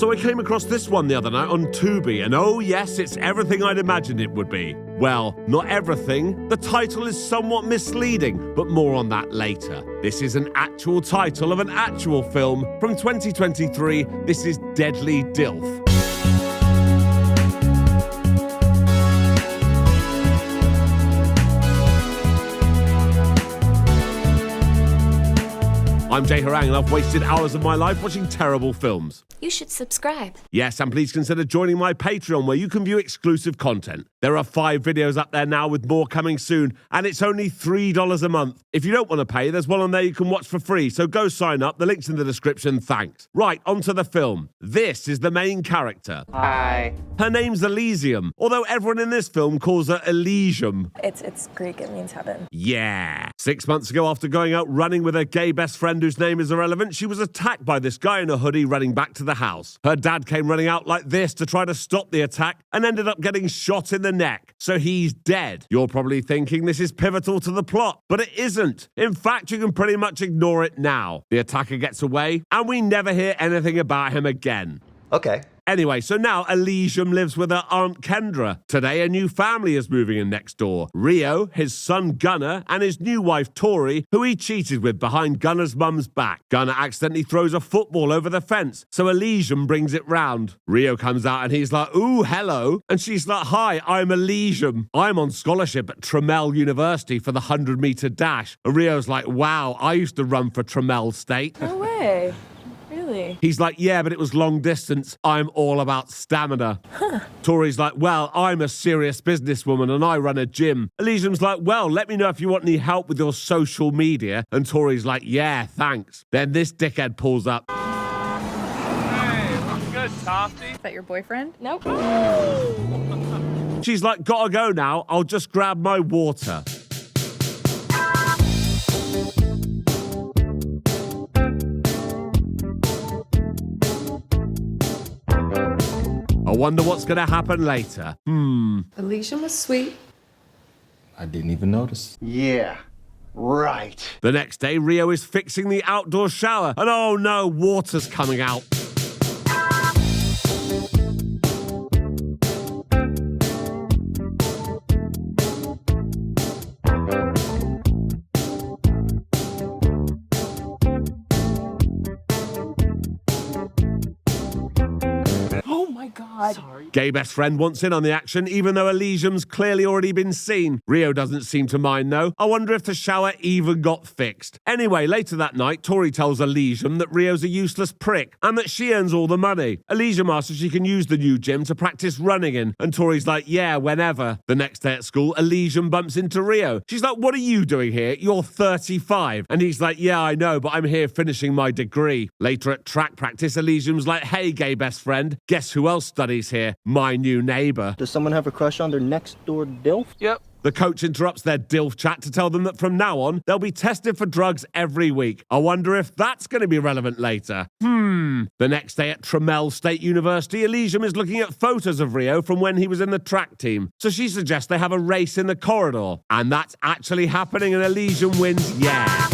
So I came across this one the other night on Tubi, and oh yes, it's everything I'd imagined it would be. Well, not everything. The title is somewhat misleading, but more on that later. This is an actual title of an actual film from 2023. This is Deadly Dilf. I'm Jay Harangue and I've wasted hours of my life watching terrible films. You should subscribe. Yes, and please consider joining my Patreon where you can view exclusive content. There are 5 videos up there now with more coming soon, and it's only $3 a month. If you don't want to pay, there's one on there you can watch for free, so go sign up. The link's in the description, thanks. Right, onto the film. This is the main character. Hi. Her name's Elysium, although everyone in this film calls her Elysium. It's Greek, it means heaven. Yeah. 6 months ago, after going out running with her gay best friend whose name is irrelevant, she was attacked by this guy in a hoodie running back to the house. Her dad came running out like this to try to stop the attack and ended up getting shot in the neck. So he's dead. You're probably thinking this is pivotal to the plot, but it isn't. In fact, you can pretty much ignore it now. The attacker gets away, and we never hear anything about him again. Okay. Anyway, so now Elysium lives with her Aunt Kendra. Today, a new family is moving in next door. Rio, his son Gunnar, and his new wife Tori, who he cheated with behind Gunnar's mum's back. Gunnar accidentally throws a football over the fence, so Elysium brings it round. Rio comes out and he's like, ooh, hello. And she's like, hi, I'm Elysium. I'm on scholarship at Trammell University for the 100-meter dash. And Rio's like, wow, I used to run for Trammell State. No way. Really? He's like, yeah, but it was long distance. I'm all about stamina. Tori's like, well, I'm a serious businesswoman and I run a gym. Elysium's like, well, let me know if you want any help with your social media. And Tori's like, yeah, thanks. Then this dickhead pulls up. Hey, looks good, Softy. Is that your boyfriend? Nope. She's like, gotta go now. I'll just grab my water. I wonder what's going to happen later. Elysium was sweet. I didn't even notice. Yeah, right. The next day, Rio is fixing the outdoor shower, and oh no, water's coming out. God. Sorry. Gay best friend wants in on the action, even though Elysium's clearly already been seen. Rio doesn't seem to mind, though. I wonder if the shower even got fixed. Anyway, later that night, Tori tells Elysium that Rio's a useless prick and that she earns all the money. Elysium asks if she can use the new gym to practice running in, and Tori's like, yeah, whenever. The next day at school, Elysium bumps into Rio. She's like, what are you doing here? You're 35. And he's like, yeah, I know, but I'm here finishing my degree. Later at track practice, Elysium's like, hey, gay best friend, guess who else studies here? My new neighbour. Does someone have a crush on their next door Dilf? Yep. The coach interrupts their Dilf chat to tell them that from now on, they'll be tested for drugs every week. I wonder if that's going to be relevant later. The next day at Trammell State University, Elysium is looking at photos of Rio from when he was in the track team. So she suggests they have a race in the corridor. And that's actually happening and Elysium wins, yeah.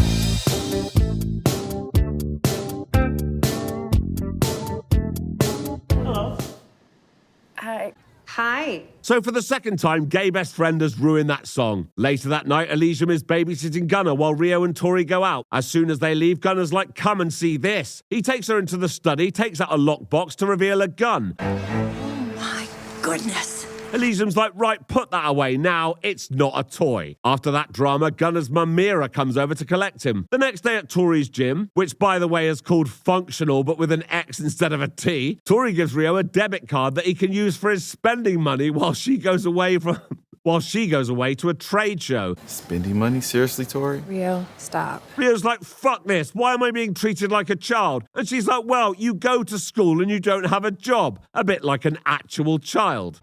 Hi. Hi. So for the second time, gay best friend has ruined that song. Later that night, Elysium is babysitting Gunnar while Rio and Tori go out. As soon as they leave, Gunnar's like, come and see this. He takes her into the study, takes out a lockbox to reveal a gun. Oh my goodness. Elysium's like, right, put that away now. It's not a toy. After that drama, Gunnar's mum Mira comes over to collect him. The next day at Tori's gym, which by the way is called Functional but with an X instead of a T, Tori gives Rio a debit card that he can use for his spending money while she goes away to a trade show. Spending money? Seriously, Tori? Rio, stop. Rio's like, fuck this. Why am I being treated like a child? And she's like, well, you go to school and you don't have a job. A bit like an actual child.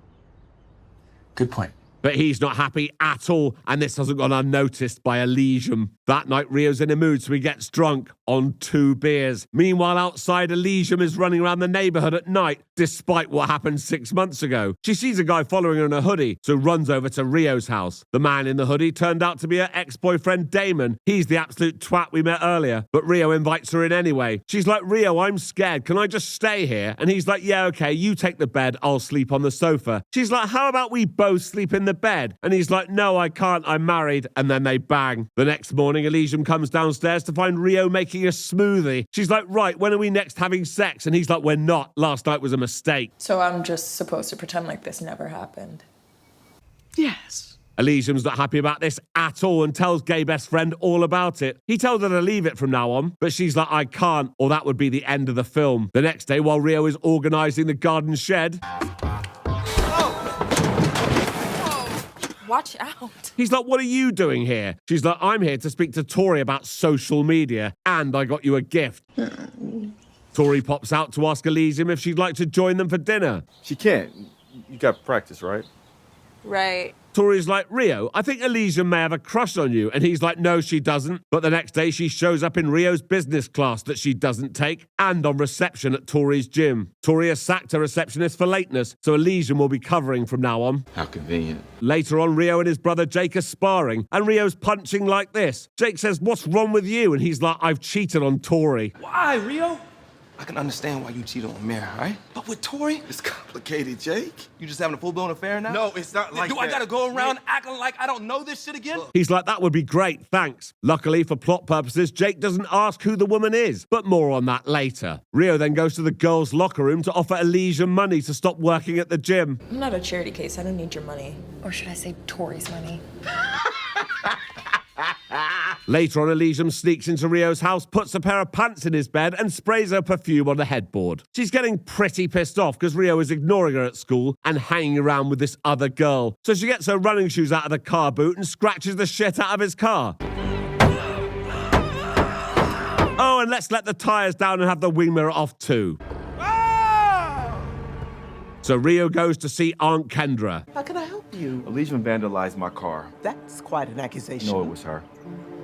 Good point. But he's not happy at all, and this hasn't gone unnoticed by Elysium. That night, Rio's in a mood, so he gets drunk on 2 beers. Meanwhile, outside, Elysium is running around the neighborhood at night, despite what happened 6 months ago. She sees a guy following her in a hoodie, so runs over to Rio's house. The man in the hoodie turned out to be her ex-boyfriend Damon. He's the absolute twat we met earlier, but Rio invites her in anyway. She's like, Rio, I'm scared. Can I just stay here? And he's like, yeah, okay, you take the bed. I'll sleep on the sofa. She's like, how about we both sleep in the bed? And he's like, no, I can't. I'm married. And then they bang. The next morning, Elysium comes downstairs to find Rio making a smoothie. She's like, right, when are we next having sex? And he's like, we're not. Last night was a mistake. So I'm just supposed to pretend like this never happened? Yes. Elysium's not happy about this at all and tells gay best friend all about it. He tells her to leave it from now on, but she's like, I can't, or that would be the end of the film. The next day, while Rio is organising the garden shed, Watch out. he's like, what are you doing here? She's like, I'm here to speak to Tori about social media, and I got you a gift. Tori pops out to ask Elysium if she'd like to join them for dinner. She can't. You got practice, right? Right. Tori's like, Rio, I think Elysium may have a crush on you. And he's like, no, she doesn't. But the next day, she shows up in Rio's business class that she doesn't take and on reception at Tori's gym. Tori has sacked her receptionist for lateness, so Elysium will be covering from now on. How convenient. Later on, Rio and his brother Jake are sparring, and Rio's punching like this. Jake says, what's wrong with you? And he's like, I've cheated on Tori. Why, Rio? I can understand why you cheated on Mary, right? But with Tori, It's complicated, Jake. you just having a full-blown affair now? No, it's not like Do I gotta go around acting like I don't know this shit again? He's like, that would be great, thanks. Luckily, for plot purposes, Jake doesn't ask who the woman is, but more on that later. Rio then goes to the girls' locker room to offer Elysium money to stop working at the gym. I'm not a charity case. I don't need your money. Or should I say Tori's money? Later on, Elysium sneaks into Rio's house, puts a pair of pants in his bed, and sprays her perfume on the headboard. She's getting pretty pissed off because Rio is ignoring her at school and hanging around with this other girl. So she gets her running shoes out of the car boot and scratches the shit out of his car. Oh, and let's let the tyres down and have the wing mirror off too. So Rio goes to see Aunt Kendra. How can I help you? Elysium vandalized my car. That's quite an accusation. No, it was her.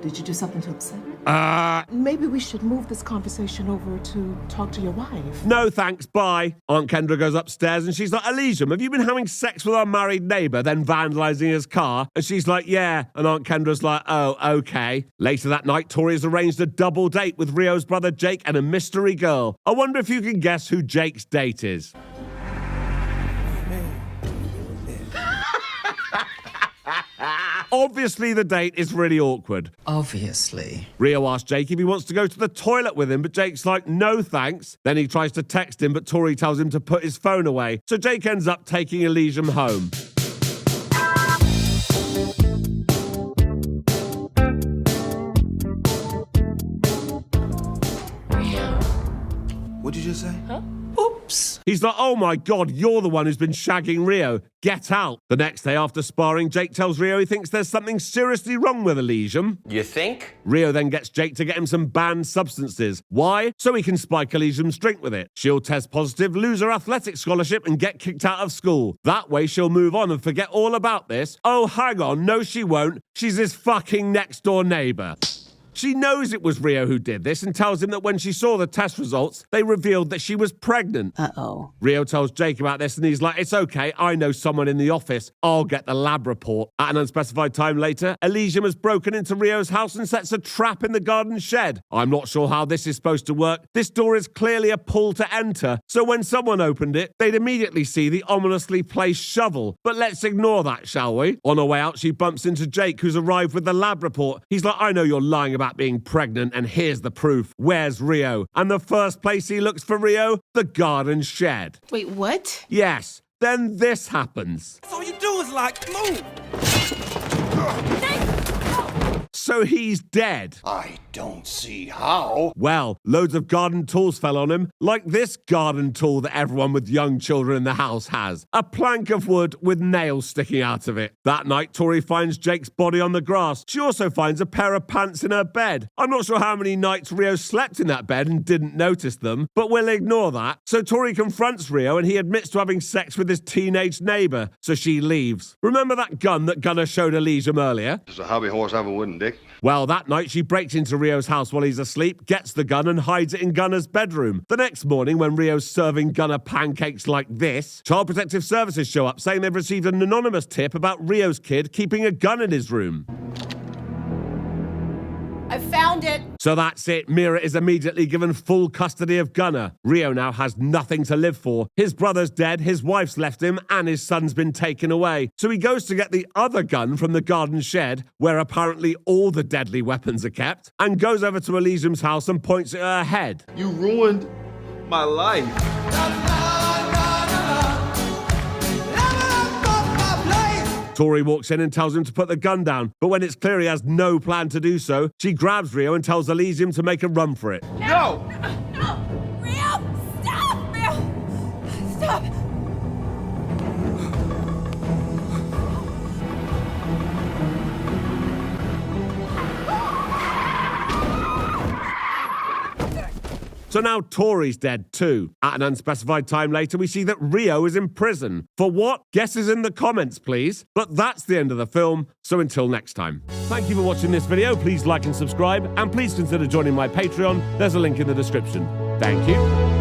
Did you do something to upset her? Maybe we should move this conversation over to talk to your wife. No thanks, bye. Aunt Kendra goes upstairs and she's like, Elysium, have you been having sex with our married neighbour, then vandalising his car? And she's like, yeah. And Aunt Kendra's like, oh, okay. Later that night, Tori has arranged a double date with Rio's brother Jake and a mystery girl. I wonder if you can guess who Jake's date is. Obviously, the date is really awkward. Obviously. Rio asks Jake if he wants to go to the toilet with him, but Jake's like, no thanks. Then he tries to text him, but Tori tells him to put his phone away. So Jake ends up taking Elysium home. What'd you just say? Huh? Oops. He's like, oh my God, you're the one who's been shagging Rio. Get out. The next day after sparring, Jake tells Rio he thinks there's something seriously wrong with Elysium. You think? Rio then gets Jake to get him some banned substances. Why? So he can spike Elysium's drink with it. She'll test positive, lose her athletic scholarship, and get kicked out of school. That way she'll move on and forget all about this. Oh, hang on. No, she won't. She's his fucking next door neighbor. She knows it was Rio who did this and tells him that when she saw the test results, they revealed that she was pregnant. Uh-oh. Rio tells Jake about this and he's like, it's okay, I know someone in the office. I'll get the lab report. At an unspecified time later, Elysium has broken into Rio's house and sets a trap in the garden shed. I'm not sure how this is supposed to work. This door is clearly a pull to enter, so when someone opened it, they'd immediately see the ominously placed shovel. But let's ignore that, shall we? On her way out, she bumps into Jake, who's arrived with the lab report. He's like, I know you're lying about being pregnant, and here's the proof. Where's Rio? And the first place he looks for Rio? The garden shed. Wait, what? Yes. Then this happens. That's all you do is like, move! So he's dead. I don't see how. Well, loads of garden tools fell on him, like this garden tool that everyone with young children in the house has. A plank of wood with nails sticking out of it. That night, Tori finds Jake's body on the grass. She also finds a pair of pants in her bed. I'm not sure how many nights Rio slept in that bed and didn't notice them, but we'll ignore that. So Tori confronts Rio and he admits to having sex with his teenage neighbor, so she leaves. Remember that gun that Gunnar showed Elysium earlier? Does a hobby horse have a wooden dick? quick. Well, that night she breaks into Rio's house while he's asleep, gets the gun and hides it in Gunner's bedroom. The next morning, when Rio's serving Gunner pancakes like this, Child Protective Services show up saying they've received an anonymous tip about Rio's kid keeping a gun in his room. I found it. So that's it. Mira is immediately given full custody of Gunner. Rio now has nothing to live for. His brother's dead, his wife's left him, and his son's been taken away. So he goes to get the other gun from the garden shed, where apparently all the deadly weapons are kept, and goes over to Elysium's house and points at her head. You ruined my life. Tori walks in and tells him to put the gun down, but when it's clear he has no plan to do so, she grabs Rio and tells Elysium to make a run for it. No! No! Rio! Stop! Rio! Stop! So now Tori's dead too. At an unspecified time later, we see that Rio is in prison. For what? Guesses in the comments, please. But that's the end of the film, so until next time. Thank you for watching this video. Please like and subscribe, and please consider joining my Patreon. There's a link in the description. Thank you.